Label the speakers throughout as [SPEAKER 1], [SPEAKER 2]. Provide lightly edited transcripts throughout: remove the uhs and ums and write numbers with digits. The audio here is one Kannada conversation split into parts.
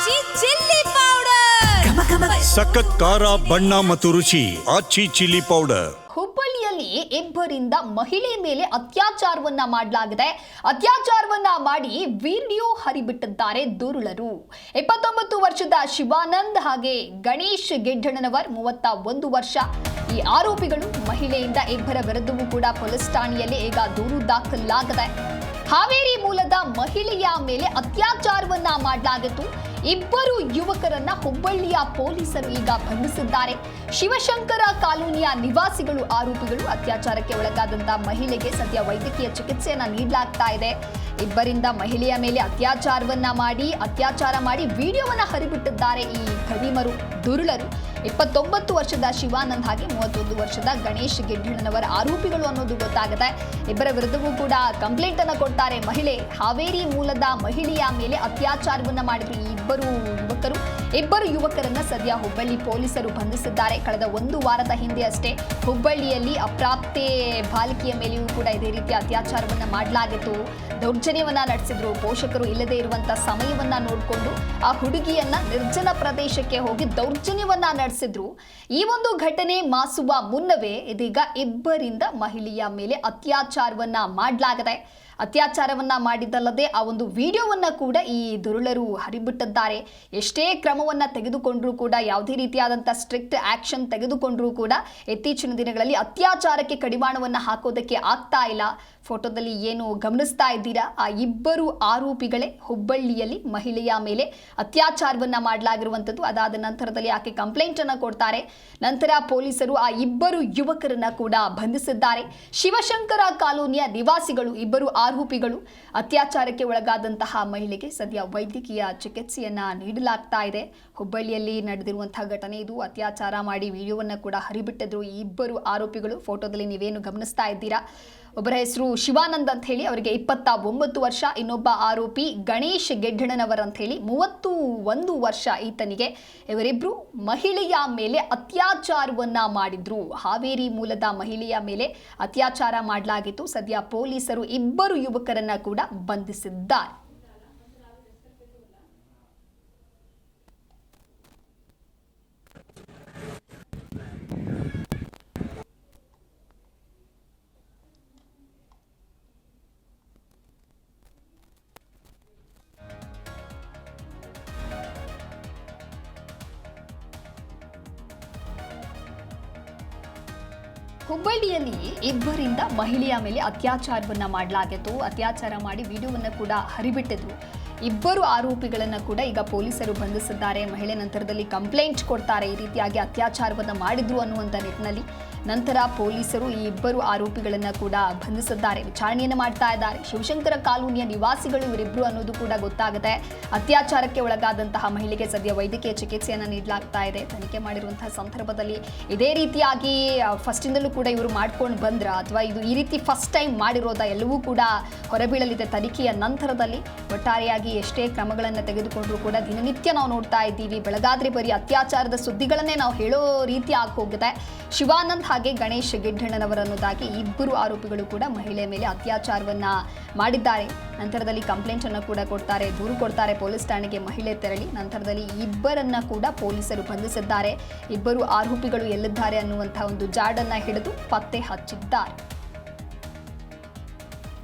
[SPEAKER 1] ಆಚಿ ಚಿಲ್ಲಿ ಪೌಡರ್
[SPEAKER 2] ಸಖತ್ ಖಾರ ಬಣ್ಣ ಮತ್ತು ರುಚಿ ಆಚಿ ಚಿಲ್ಲಿ ಪೌಡರ್.
[SPEAKER 3] ಹುಬ್ಬಳ್ಳಿಯಲ್ಲಿ ಇಬ್ಬರಿಂದ ಮಹಿಳೆ ಮೇಲೆ ಅತ್ಯಾಚಾರವನ್ನ ಮಾಡಲಾಗಿದೆ. ಅತ್ಯಾಚಾರವನ್ನ ಮಾಡಿ ವಿಡಿಯೋ ಹರಿಬಿಟ್ಟಿದ್ದಾರೆ ದುರುಳರು. 29 ವರ್ಷದ ಶಿವಾನಂದ್ ಹಾಗೆ ಗಣೇಶ್ ಗೆಡ್ಡಣ್ಣನವರ್ 31 ವರ್ಷ. ಈ ಆರೋಪಿಗಳು ಮಹಿಳೆಯಿಂದ ಇಬ್ಬರ ವಿರುದ್ಧವೂ ಕೂಡ ಪೊಲೀಸ್ ಠಾಣೆಯಲ್ಲಿ ಈಗ ದೂರು ದಾಖಲಾಗಿದೆ. ಹಾವೇರಿ ಮೂಲದ ಮಹಿಳೆಯ ಮೇಲೆ ಅತ್ಯಾಚಾರವನ್ನ ಮಾಡಲಾಗಿತ್ತು. ಇಬ್ಬರು ಯುವಕರನ್ನ ಹುಬ್ಬಳ್ಳಿಯ ಪೊಲೀಸರು ಈಗ ಬಂಧಿಸಿದ್ದಾರೆ. ಶಿವಶಂಕರ ಕಾಲೋನಿಯ ನಿವಾಸಿಗಳು ಆರೋಪಿಗಳು. ಅತ್ಯಾಚಾರಕ್ಕೆ ಒಳಗಾದಂತ ಮಹಿಳೆಗೆ ಸದ್ಯ ವೈದ್ಯಕೀಯ ಚಿಕಿತ್ಸೆಯನ್ನ ನೀಡಲಾಗ್ತಾ ಇದೆ. ಇಬ್ಬರಿಂದ ಮಹಿಳೆಯ ಮೇಲೆ ಅತ್ಯಾಚಾರ ಮಾಡಿ ವಿಡಿಯೋವನ್ನ ಹರಿಬಿಟ್ಟಿದ್ದಾರೆ ಈ ಖದೀಮರು, ದುರುಳರು. 29 ವರ್ಷದ ಶಿವಾನಂದ್ ಹಾಗೆ 31 ವರ್ಷದ ಗಣೇಶ್ ಗೆಡ್ಡಣ್ಣನವರ ಆರೋಪಿಗಳು ಅನ್ನೋದು ಗೊತ್ತಾಗುತ್ತೆ. ಇಬ್ಬರ ವಿರುದ್ಧವೂ ಕೂಡ ಕಂಪ್ಲೇಂಟ್ ಅನ್ನ ಕೊಡ್ತಾರೆ ಮಹಿಳೆ. ಹಾವೇರಿ ಮೂಲದ ಮಹಿಳೆಯ ಮೇಲೆ ಅತ್ಯಾಚಾರವನ್ನ ಮಾಡಿದ್ರು ಈ ಇಬ್ಬರು ಯುವಕರನ್ನ ಸದ್ಯ ಹುಬ್ಬಳ್ಳಿ ಪೊಲೀಸರು ಬಂಧಿಸಿದ್ದಾರೆ. ಕಳೆದ 1 ವಾರದ ಹಿಂದೆ ಅಷ್ಟೇ ಹುಬ್ಬಳ್ಳಿಯಲ್ಲಿ ಅಪ್ರಾಪ್ತೆ ಬಾಲಕಿಯ ಮೇಲೆಯೂ ಕೂಡ ಇದೇ ರೀತಿ ಅತ್ಯಾಚಾರವನ್ನ ಮಾಡಲಾಗಿತ್ತು. ದೌರ್ಜನ್ಯವನ್ನ ನಡೆಸಿದ್ರು. ಪೋಷಕರು ಇಲ್ಲದೆ ಇರುವಂತಹ ಸಮಯವನ್ನ ನೋಡಿಕೊಂಡು ಆ ಹುಡುಗಿಯನ್ನ ನಿರ್ಜನ ಪ್ರದೇಶಕ್ಕೆ ಹೋಗಿ ದೌರ್ಜನ್ಯವನ್ನ ನಡೆಸಿದ್ರು. ಈ ಒಂದು ಘಟನೆ ಮಾಸುವ ಮುನ್ನವೇ ಇದೀಗ ಇಬ್ಬರಿಂದ ಮಹಿಳೆಯ ಮೇಲೆ ಅತ್ಯಾಚಾರವನ್ನ ಮಾಡಲಾಗಿದೆ. ಅತ್ಯಾಚಾರವನ್ನ ಮಾಡಿದ್ದಲ್ಲದೆ ಆ ಒಂದು ವಿಡಿಯೋವನ್ನ ಕೂಡ ಈ ದುರುಳರು ಹರಿಬಿಟ್ಟಿದ್ದಾರೆ. ಎಷ್ಟೇ ಕ್ರಮವನ್ನ ತೆಗೆದುಕೊಂಡ್ರೂ ಕೂಡ, ಯಾವುದೇ ರೀತಿಯಾದಂತಹ ಸ್ಟ್ರಿಕ್ಟ್ ಆಕ್ಷನ್ ತೆಗೆದುಕೊಂಡ್ರೂ ಕೂಡ ಇತ್ತೀಚಿನ ದಿನಗಳಲ್ಲಿ ಅತ್ಯಾಚಾರಕ್ಕೆ ಕಡಿವಾಣವನ್ನ ಹಾಕೋದಕ್ಕೆ ಆಗ್ತಾ ಇಲ್ಲ. ಫೋಟೋದಲ್ಲಿ ಏನು ಗಮನಿಸ್ತಾ ಇದ್ದೀರಾ, ಆ ಇಬ್ಬರು ಆರೋಪಿಗಳೇ ಹುಬ್ಬಳ್ಳಿಯಲ್ಲಿ ಮಹಿಳೆಯ ಮೇಲೆ ಅತ್ಯಾಚಾರವನ್ನ ಮಾಡಲಾಗಿರುವಂಥದ್ದು. ಅದಾದ ನಂತರದಲ್ಲಿ ಆಕೆ ಕಂಪ್ಲೇಂಟ್ ಅನ್ನ ಕೊಡ್ತಾರೆ. ನಂತರ ಪೊಲೀಸರು ಆ ಇಬ್ಬರು ಯುವಕರನ್ನ ಕೂಡ ಬಂಧಿಸಿದ್ದಾರೆ. ಶಿವಶಂಕರ ಕಾಲೋನಿಯ ನಿವಾಸಿಗಳು ಇಬ್ಬರು ಆರೋಪಿಗಳು. ಅತ್ಯಾಚಾರಕ್ಕೆ ಒಳಗಾದಂತಹ ಮಹಿಳೆಗೆ ಸದ್ಯ ವೈದ್ಯಕೀಯ ಚಿಕಿತ್ಸೆಯನ್ನ ನೀಡಲಾಗ್ತಾ ಇದೆ. ಹುಬ್ಬಳ್ಳಿಯಲ್ಲಿ ನಡೆದಿರುವಂತಹ ಘಟನೆ ಇದು. ಅತ್ಯಾಚಾರ ಮಾಡಿ ವಿಡಿಯೋವನ್ನ ಕೂಡ ಹರಿಬಿಟ್ಟಿದ್ರು ಈ ಇಬ್ಬರು ಆರೋಪಿಗಳು. ಫೋಟೋದಲ್ಲಿ ನೀವೇನು ಗಮನಿಸ್ತಾ ಇದ್ದೀರಾ, ಒಬ್ಬರ ಹೆಸರು ಶಿವಾನಂದ್ ಅಂತ ಹೇಳಿ, ಅವರಿಗೆ 29 ವರ್ಷ. ಇನ್ನೊಬ್ಬ ಆರೋಪಿ ಗಣೇಶ್ ಗೆಡ್ಡಣ್ಣನವರ್ ಅಂತ ಹೇಳಿ 31 ವರ್ಷ ಈತನಿಗೆ. ಇವರಿಬ್ರು ಮಹಿಳೆಯ ಮೇಲೆ ಅತ್ಯಾಚಾರವನ್ನ ಮಾಡಿದ್ರು. ಹಾವೇರಿ ಮೂಲದ ಮಹಿಳೆಯ ಮೇಲೆ ಅತ್ಯಾಚಾರ ಮಾಡಲಾಗಿತ್ತು. ಸದ್ಯ ಪೊಲೀಸರು ಇಬ್ಬರು ಯುವಕರನ್ನ ಕೂಡ ಬಂಧಿಸಿದ್ದಾರೆ. ಹುಬ್ಬಳ್ಳಿಯಲ್ಲಿ ಇಬ್ಬರಿಂದ ಮಹಿಳೆಯ ಮೇಲೆ ಅತ್ಯಾಚಾರವನ್ನ ಮಾಡಲಾಗಿತ್ತು. ಅತ್ಯಾಚಾರ ಮಾಡಿ ವಿಡಿಯೋವನ್ನ ಕೂಡ ಹರಿಬಿಟ್ಟಿದ್ರು. ಇಬ್ಬರು ಆರೋಪಿಗಳನ್ನ ಕೂಡ ಈಗ ಪೊಲೀಸರು ಬಂಧಿಸಿದ್ದಾರೆ. ಮಹಿಳೆ ನಂತರದಲ್ಲಿ ಕಂಪ್ಲೇಂಟ್ ಕೊಡ್ತಾರೆ, ಈ ರೀತಿಯಾಗಿ ಅತ್ಯಾಚಾರವನ್ನ ಮಾಡಿದ್ರು ಅನ್ನುವಂಥ ನಿಟ್ಟಿನಲ್ಲಿ. ನಂತರ ಪೊಲೀಸರು ಈ ಇಬ್ಬರು ಆರೋಪಿಗಳನ್ನ ಕೂಡ ಬಂಧಿಸಿದ್ದಾರೆ, ವಿಚಾರಣೆಯನ್ನು ಮಾಡ್ತಾ ಇದ್ದಾರೆ. ಶಿವಶಂಕರ ಕಾಲೋನಿಯ ನಿವಾಸಿಗಳು ಇವರಿಬ್ರು ಅನ್ನೋದು ಕೂಡ ಗೊತ್ತಾಗುತ್ತೆ. ಅತ್ಯಾಚಾರಕ್ಕೆ ಒಳಗಾದಂತಹ ಮಹಿಳೆಗೆ ಸದ್ಯ ವೈದ್ಯಕೀಯ ಚಿಕಿತ್ಸೆಯನ್ನು ನೀಡಲಾಗ್ತಾ ಇದೆ. ತನಿಖೆ ಮಾಡಿರುವಂತಹ ಸಂದರ್ಭದಲ್ಲಿ ಇದೇ ರೀತಿಯಾಗಿ ಫಸ್ಟಿಂದಲೂ ಕೂಡ ಇವರು ಮಾಡ್ಕೊಂಡು ಬಂದ್ರ ಅಥವಾ ಇದು ಈ ರೀತಿ ಫಸ್ಟ್ ಟೈಮ್ ಮಾಡಿರೋದ ಎಲ್ಲವೂ ಕೂಡ ಹೊರಬೀಳಲಿದೆ ತನಿಖೆಯ ನಂತರದಲ್ಲಿ. ಒಟ್ಟಾರೆಯಾಗಿ ಎಷ್ಟೇ ಕ್ರಮಗಳನ್ನು ತೆಗೆದುಕೊಂಡ್ರೂ ಕೂಡ ದಿನನಿತ್ಯ ನಾವು ನೋಡ್ತಾ ಇದ್ದೀವಿ, ಬೆಳಗಾದ್ರೆ ಬರೀ ಅತ್ಯಾಚಾರದ ಸುದ್ದಿಗಳನ್ನೇ ನಾವು ಹೇಳೋ ರೀತಿ ಆಗಿ ಹೋಗಿದೆ. ಶಿವಾನಂದ್ ಹಾಗೆ ಗಣೇಶ್ ಗೆಡ್ಡಣ್ಣನವರನ್ನೋದಾಗಿ ಇಬ್ಬರು ಆರೋಪಿಗಳು ಕೂಡ ಮಹಿಳೆಯ ಮೇಲೆ ಅತ್ಯಾಚಾರವನ್ನ ಮಾಡಿದ್ದಾರೆ. ನಂತರದಲ್ಲಿ ಕಂಪ್ಲೇಂಟ್ ಅನ್ನು ಕೂಡ ಕೊಡ್ತಾರೆ, ದೂರು ಕೊಡ್ತಾರೆ ಪೊಲೀಸ್ ಠಾಣೆಗೆ ಮಹಿಳೆ ತೆರಳಿ. ನಂತರದಲ್ಲಿ ಇಬ್ಬರನ್ನ ಕೂಡ ಪೊಲೀಸರು ಬಂಧಿಸಿದ್ದಾರೆ. ಇಬ್ಬರು ಆರೋಪಿಗಳು ಎಲ್ಲಿದ್ದಾರೆ ಅನ್ನುವಂತಹ ಒಂದು ಜಾಡನ್ನ ಹಿಡಿದು ಪತ್ತೆ ಹಚ್ಚಿದ್ದಾರೆ.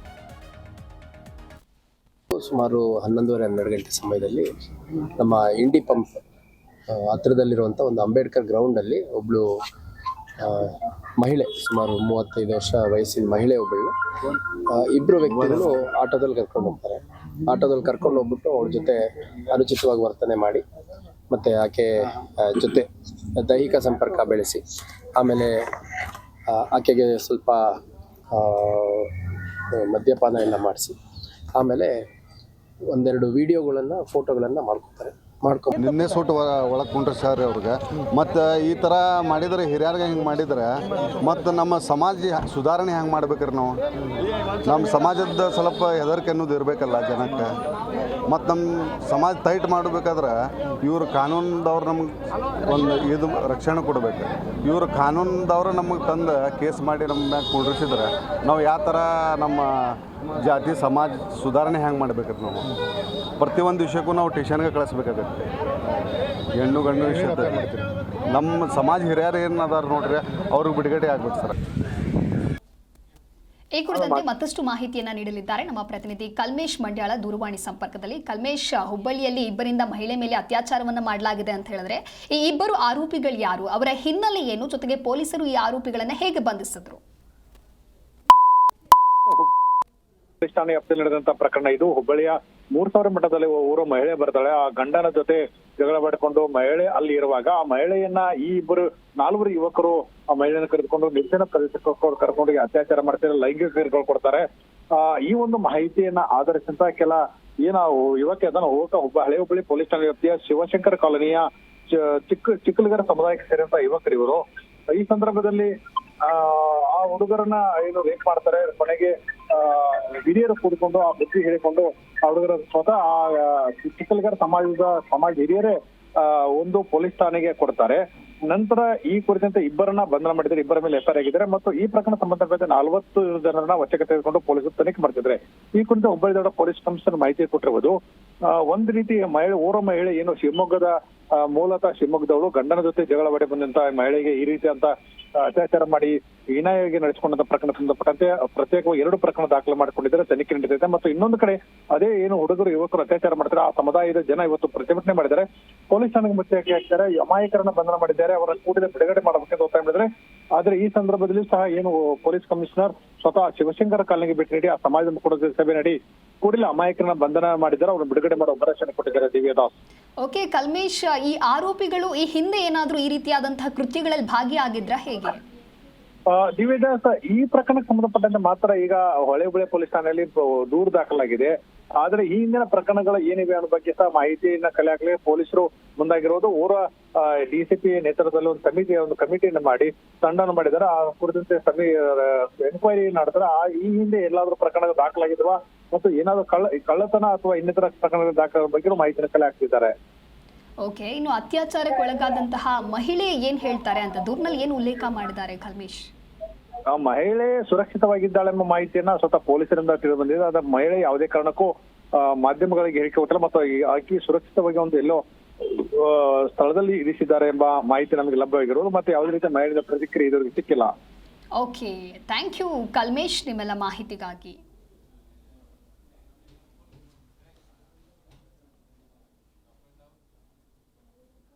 [SPEAKER 4] ಸುಮಾರು 11:30 ಗಂಟೆ ಸಮಯದಲ್ಲಿ ನಮ್ಮ ಇಂಡಿ ಪಂಪ್ ಹತ್ತಿರದಲ್ಲಿರುವಂಥ ಒಂದು ಅಂಬೇಡ್ಕರ್ ಗ್ರೌಂಡಲ್ಲಿ ಒಬ್ಬಳು ಮಹಿಳೆ, ಸುಮಾರು 35 ವರ್ಷ ವಯಸ್ಸಿನ ಮಹಿಳೆ ಒಬ್ಬಳು, ಇಬ್ಬರು ವ್ಯಕ್ತಿಗಳು ಆಟೋದಲ್ಲಿ ಕರ್ಕೊಂಡು ಹೋಗ್ಬಿಟ್ಟು ಅವ್ರ ಜೊತೆ ಅನುಚಿತವಾಗಿ ವರ್ತನೆ ಮಾಡಿ ಮತ್ತು ಆಕೆ ಜೊತೆ ದೈಹಿಕ ಸಂಪರ್ಕ ಬೆಳೆಸಿ, ಆಮೇಲೆ ಆಕೆಗೆ ಸ್ವಲ್ಪ ಮದ್ಯಪಾನ ಎಲ್ಲ ಮಾಡಿಸಿ, ಆಮೇಲೆ ಒಂದೆರಡು ವಿಡಿಯೋಗಳನ್ನು ಫೋಟೋಗಳನ್ನು ಮಾಡ್ಕೊತಾರೆ.
[SPEAKER 5] ನಿನ್ನೆ ಸೂಟ್ ಒಳಗೆ ಕುಂಡ್ರಿ ಸರ್ ಅವ್ರಿಗೆ. ಮತ್ತು ಈ ಥರ ಮಾಡಿದರೆ ಹಿರಿಯರ್ಗೆ ಹಿಂಗೆ ಮಾಡಿದರೆ ಮತ್ತು ನಮ್ಮ ಸಮಾಜ ಸುಧಾರಣೆ ಹೆಂಗೆ ಮಾಡ್ಬೇಕ್ರಿ ನಾವು? ನಮ್ಮ ಸಮಾಜದ ಸ್ವಲ್ಪ ಹೆದರಿಕೆ ಅನ್ನೋದು ಇರಬೇಕಲ್ಲ ಜನಕ್ಕೆ. ಮತ್ತು ನಮ್ಮ ಸಮಾಜ ಟೈಟ್ ಮಾಡಬೇಕಾದ್ರೆ ಇವರು ಕಾನೂನದವ್ರು ನಮ್ಗೆ ಒಂದು ಇದು ರಕ್ಷಣೆ ಕೊಡಬೇಕು. ಇವರು ಕಾನೂನದವರು ನಮಗೆ ತಂದು ಕೇಸ್ ಮಾಡಿ ನಮ್ಮ ಮ್ಯಾಗ ಕುಂಡ್ರಿಸಿದ್ರೆ ನಾವು ಯಾವ ಥರ ನಮ್ಮ ಜಾತಿ ಸಮಾಜ ಸುಧಾರಣೆ ಹೆಂಗೆ ಮಾಡ್ಬೇಕ್ರಿ ನಾವು ಪ್ರತಿಯೊಂದು ವಿಷಯಕ್ಕೂ ನಾವು ಟ್ಯೂಷನ್ಗೆ ಕಳಿಸ್ಬೇಕಾಗತ್ತೆ ಹೆಣ್ಣು ಗಂಡು ವಿಷಯದಲ್ಲಿ ನಮ್ಮ ಸಮಾಜ ಹಿರಿಯರು ಏನು ಅದಾರ ನೋಡ್ರಿ ಅವ್ರಿಗೆ ಬಿಡುಗಡೆ ಆಗ್ಬೇಕು ಸರ್.
[SPEAKER 3] ಈ ಕುರಿತಂತೆ ಮತ್ತಷ್ಟು ಮಾಹಿತಿಯನ್ನ ನೀಡಲಿದ್ದಾರೆ ನಮ್ಮ ಪ್ರತಿನಿಧಿ ಕಲ್ಮೇಶ್ ಮಂಡ್ಯಾಳ ದೂರವಾಣಿ ಸಂಪರ್ಕದಲ್ಲಿ. ಕಲ್ಮೇಶ್, ಹುಬ್ಬಳ್ಳಿಯಲ್ಲಿ ಇಬ್ಬರಿಂದ ಮಹಿಳೆ ಮೇಲೆ ಅತ್ಯಾಚಾರವನ್ನ ಮಾಡಲಾಗಿದೆ ಅಂತ ಹೇಳಿದ್ರೆ ಈ ಇಬ್ಬರು ಆರೋಪಿಗಳು ಯಾರು, ಅವರ ಹಿನ್ನೆಲೆ ಏನು, ಜೊತೆಗೆ ಪೊಲೀಸರು ಈ ಆರೋಪಿಗಳನ್ನ ಹೇಗೆ ಬಂಧಿಸಿದ್ರು?
[SPEAKER 6] ಠಾಣೆ ವ್ಯಾಪ್ತಿಯಲ್ಲಿ ನಡೆದಂತ ಪ್ರಕರಣ ಇದು. ಹುಬ್ಬಳ್ಳಿಯ 3000 ಮಠದಲ್ಲಿ ಊರ ಮಹಿಳೆ ಬರ್ತಾಳೆ. ಆ ಗಂಡನ ಜೊತೆ ಜಗಳ ಮಾಡಿಕೊಂಡು ಮಹಿಳೆ ಅಲ್ಲಿ ಇರುವಾಗ ಆ ಮಹಿಳೆಯನ್ನ ಈ ಇಬ್ಬರು 4 ಯುವಕರು ಆ ಮಹಿಳೆಯನ್ನು ಕರೆದುಕೊಂಡು ನಿರ್ಜನ ಪ್ರದೇಶಕ್ಕೆ ಕರ್ಕೊಂಡು ಅತ್ಯಾಚಾರ ಮಾಡ್ತಾರೆ, ಲೈಂಗಿಕ ಕಿರುಕುಳ ಕೊಡ್ತಾರೆ. ಈ ಒಂದು ಮಾಹಿತಿಯನ್ನ ಆಧರಿಸಿದಂತ ಕೆಲ ಯುವಕ ಅದನ್ನ ಹಳೆ ಹುಬ್ಬಳ್ಳಿ ಪೊಲೀಸ್ ಠಾಣೆ ವ್ಯಾಪ್ತಿಯ ಶಿವಶಂಕರ ಕಾಲೋನಿಯ ಚಿಕ್ಕಲಗರ ಸಮುದಾಯಕ್ಕೆ ಸೇರಿದಂತ ಯುವಕರು ಇವರು. ಈ ಸಂದರ್ಭದಲ್ಲಿ ಆ ಹುಡುಗರನ್ನ ಏನು ರೇಪ್ ಮಾಡ್ತಾರೆ. ಕೊನೆಗೆ ಹಿರಿಯರು ಕೂಡಿಕೊಂಡು ಆ ಬುದ್ಧಿ ಹೇಳಿಕೊಂಡು ಆ ಹುಡುಗರ ಸ್ವತಃ ಆ ಚಿಕ್ಕಲಗರ ಸಮಾಜ ಹಿರಿಯರೇ ಒಂದು ಪೊಲೀಸ್ ಠಾಣೆಗೆ ಕೊಡ್ತಾರೆ. ನಂತರ ಈ ಕುರಿತಂತೆ ಇಬ್ಬರನ್ನ ಬಂಧನ ಮಾಡಿದ್ದಾರೆ, ಇಬ್ಬರ ಮೇಲೆ ಎಫ್ಐಆರ್ ಆಗಿದ್ದಾರೆ ಮತ್ತು ಈ ಪ್ರಕರಣ ಸಂಬಂಧಪಟ್ಟ 40 ಜನರನ್ನ ವಶಕ್ಕೆ ತೆಗೆದುಕೊಂಡು ಪೊಲೀಸರು ತನಿಖೆ ಮಾಡ್ತಿದ್ದಾರೆ. ಈ ಕುರಿತು ಹುಬ್ಬಳ್ಳಿ ದೊಡ್ಡ ಪೊಲೀಸ್ ಕಮಿಷನರ್ ಮಾಹಿತಿ ಕೊಟ್ಟಿರುವುದು. ಒಂದು ರೀತಿ ಓರ್ವ ಮಹಿಳೆ ಏನು ಶಿವಮೊಗ್ಗದ ಮೂಲತಃ ಶಿವಮೊಗ್ಗದವಳು ಗಂಡನ ಜೊತೆ ಜಗಳವಾಡಿ ಬಂದಂತ ಮಹಿಳೆಗೆ ಈ ರೀತಿ ಅಂತ ಅತ್ಯಾಚಾರ ಮಾಡಿ ಹೀನಾಯವಾಗಿ ನಡೆಸಿಕೊಂಡಂತ ಪ್ರಕರಣ ಸಂಬಂಧಪಟ್ಟಂತೆ ಪ್ರತ್ಯೇಕವಾಗಿ 2 ಪ್ರಕರಣ ದಾಖಲೆ ಮಾಡಿಕೊಂಡಿದ್ದಾರೆ, ತನಿಖೆ ನಡೆದಿದೆ. ಮತ್ತು ಇನ್ನೊಂದು ಕಡೆ ಅದೇ ಏನು ಹುಡುಗರು ಯುವಕರು ಅತ್ಯಾಚಾರ ಮಾಡ್ತಾರೆ ಆ ಸಮುದಾಯದ ಜನ ಇವತ್ತು ಪ್ರತಿಭಟನೆ ಮಾಡಿದ್ದಾರೆ, ಪೊಲೀಸ್ ಠಾಣೆಗೆ ಮುಚ್ಚಿ ಹಾಕ್ತಾರೆ, ಅಮಾಯಕರನ್ನ ಬಂಧನ ಮಾಡಿದ್ದಾರೆ, ಅವರ ಕೂಡಲೇ ಬಿಡುಗಡೆ ಮಾಡಬೇಕೆಂದು ಒತ್ತಾಯ ಮಾಡಿದ್ದಾರೆ. ಆದ್ರೆ ಈ ಸಂದರ್ಭದಲ್ಲಿ ಸಹ ಏನು ಪೊಲೀಸ್ ಕಮಿಷನರ್ ಸ್ವತಃ ಶಿವಶಂಕರ ಕಾಲನಿಗೆ ಭೇಟಿ ನೀಡಿ ಆ ಸಮಾಜದ ಮುಖಂಡರ ಸಭೆ ನಡಿ ಕೂಡಲೇ ಅಮಾಯಕರನ್ನ ಬಂಧನ ಮಾಡಿದ್ದಾರೆ, ಅವರನ್ನು ಬಿಡುಗಡೆ ಮಾಡೋ ಭರವಸೆ ಕೊಟ್ಟಿದ್ದಾರೆ ದಿವ್ಯದಾಸ್.
[SPEAKER 3] ಓಕೆ ಕಲ್ಮೇಶ್, ಈ ಆರೋಪಿಗಳು ಈ ಹಿಂದೆ ಏನಾದ್ರೂ ಈ ರೀತಿಯಾದಂತಹ ಕೃತ್ಯಗಳಲ್ಲಿ ಭಾಗಿಯಾಗಿದ್ರ ಹೇಗೆ?
[SPEAKER 6] ದಿವ್ಯದಾಸ್, ಈ ಪ್ರಕರಣಕ್ಕೆ ಸಂಬಂಧಪಟ್ಟಂತೆ ಮಾತ್ರ ಈಗ ಹೊಳೆ ಹುಬ್ಬಳ್ಳಿ ಪೊಲೀಸ್ ಠಾಣೆಯಲ್ಲಿ ದೂರು ದಾಖಲಾಗಿದೆ. ಆದ್ರೆ ಈ ಹಿಂದಿನ ಪ್ರಕರಣಗಳು ಏನಿವೆ ಅನ್ನೋ ಬಗ್ಗೆ ಸಹ ಮಾಹಿತಿಯನ್ನ ಕಲೆ ಹಾಕಲಿ ಪೊಲೀಸರು ಮುಂದಾಗಿರೋದು. ಊರ ಡಿಸಿಪಿ ನೇತೃತ್ವದಲ್ಲಿ ಒಂದು ಕಮಿಟಿಯನ್ನು ಮಾಡಿ ತಂಡವನ್ನು ಮಾಡಿದ್ದಾರೆ. ಆ ಕುರಿತಂತೆ ಎನ್ಕ್ವೈರಿ ನಡೆದ್ರೆ ಈ ಹಿಂದೆ ಎಲ್ಲಾದ್ರೂ ಪ್ರಕರಣ ದಾಖಲಾಗಿದ್ವಾ ಮತ್ತು ಏನಾದ್ರು ಕಳ್ಳತನ ಅಥವಾ ಇನ್ನಿತರ ಪ್ರಕರಣಗಳ ದಾಖಲೆ ಬಗ್ಗೆ ಮಾಹಿತಿಯನ್ನು ಕಲೆ ಹಾಕ್ತಿದ್ದಾರೆ.
[SPEAKER 3] ಓಕೆ, ಇನ್ನು ಅತ್ಯಾಚಾರಕ್ಕೆ ಒಳಗಾದಂತಹ ಮಹಿಳೆ ಏನ್ ಹೇಳ್ತಾರೆ ಅಂತ ದೂರಿನಲ್ಲಿ ಏನು ಉಲ್ಲೇಖ ಮಾಡಿದ್ದಾರೆ ಕಲ್ಮೇಶ್?
[SPEAKER 6] ಆ ಮಹಿಳೆ ಸುರಕ್ಷಿತವಾಗಿದ್ದಾಳೆ ಎಂಬ ಮಾಹಿತಿಯನ್ನ ಸ್ವತಃ ಪೊಲೀಸರಿಂದ ತಿಳಿದು ಬಂದಿದೆ. ಆದ್ರೆ ಮಹಿಳೆ ಯಾವುದೇ ಕಾರಣಕ್ಕೂ ಮಾಧ್ಯಮಗಳಿಗೆ ಹೇಳಿಕೆ ಕೊಟ್ಟರೆ ಮತ್ತು ಆಕೆ ಸುರಕ್ಷಿತವಾಗಿ ಒಂದು ಎಲ್ಲೋ ಸ್ಥಳದಲ್ಲಿ ಇರಿಸಿದ್ದಾರೆ ಎಂಬ ಮಾಹಿತಿ ನಮಗೆ ಲಭ್ಯವಾಗಿರೋದು. ಮತ್ತೆ ಯಾವುದೇ ರೀತಿಯ ಮಹಿಳೆಯ ಪ್ರತಿಕ್ರಿಯೆ ಇದುವರೆಗೆ ಸಿಕ್ಕಿಲ್ಲ.
[SPEAKER 3] ಓಕೆ, ಥ್ಯಾಂಕ್ ಯು ಕಲ್ಮೇಶ್ ನಿಮ್ಮೆಲ್ಲ ಮಾಹಿತಿಗಾಗಿ.